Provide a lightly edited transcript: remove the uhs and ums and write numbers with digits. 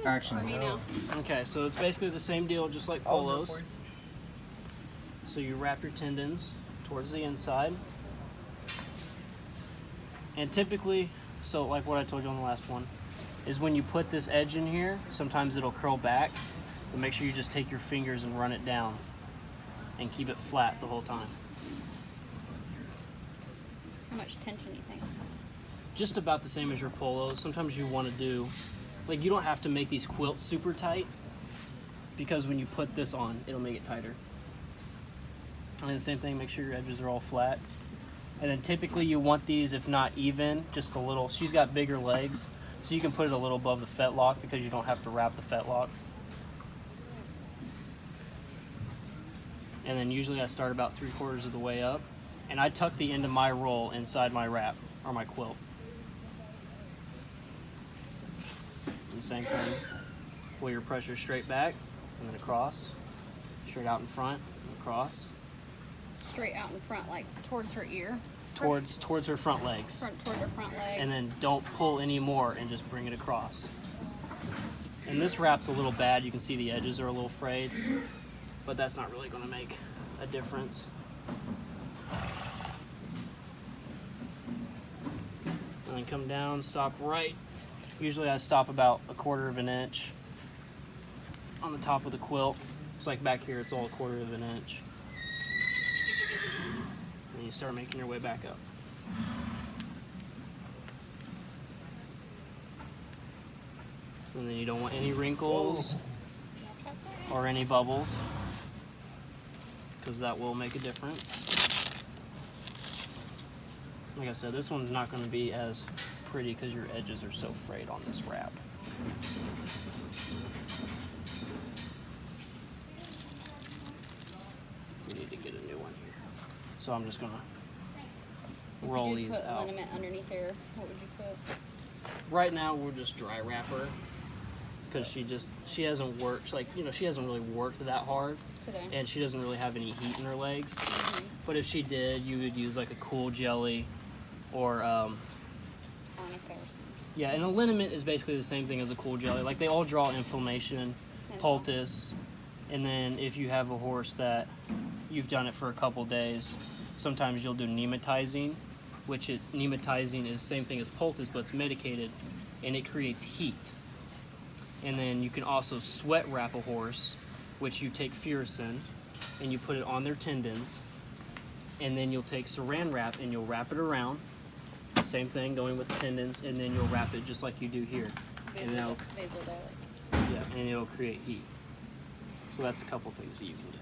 Action. For me now. Okay, so it's basically the same deal, just like Polo's. So you wrap your tendons towards the inside. And typically, so like what I told you on the last one, is when you put this edge in here, sometimes it'll curl back. But make sure you just take your fingers and run it down and keep it flat the whole time. How much tension do you think? Just about the same as your Polos. Sometimes you want to do, like, you don't have to make these quilts super tight, because when you put this on, it'll make it tighter. And then the same thing, make sure your edges are all flat. And then typically you want these, if not even, just a little. She's got bigger legs, so you can put it a little above the fetlock because you don't have to wrap the fetlock. And then usually I start about 3/4 of the way up, and I tuck the end of my roll inside my wrap, or my quilt. And the same thing, pull your pressure straight back, and then across, straight out in front, and across. Straight out in front, like towards her ear? Towards her front legs. Toward her front legs. And then don't pull any more and just bring it across. And this wrap's a little bad. You can see the edges are a little frayed, but that's not really going to make a difference. And then come down, stop right. Usually I stop about 1/4 of an inch on the top of the quilt. It's like back here, it's all 1/4 of an inch. And you start making your way back up. And then you don't want any wrinkles or any bubbles, because that will make a difference. Like I said, this one's not going to be as pretty because your edges are so frayed on this wrap. We need to get a new one here. So I'm just going to roll these put out. liniment underneath there, what would you put? Right now we'll just dry wrap her, because she hasn't worked, like, you know, she hasn't really worked that hard Today. and she doesn't really have any heat in her legs. But if she did, you would use like a cool jelly or Arnica or something. yeah, and a liniment is basically the same thing as a cool jelly. Like, they all draw inflammation, poultice, and then if you have a horse that you've done it for a couple days, sometimes you'll do nematizing, which nematizing is the same thing as poultice, but it's medicated, and it creates heat. And then you can also sweat wrap a horse, which you take Furacin and you put it on their tendons, and then you'll take Saran wrap and you'll wrap it around. Same thing going with the tendons, and then you'll wrap it just like you do here. And Vasodilate. yeah, and it'll create heat. So that's a couple things that you can do.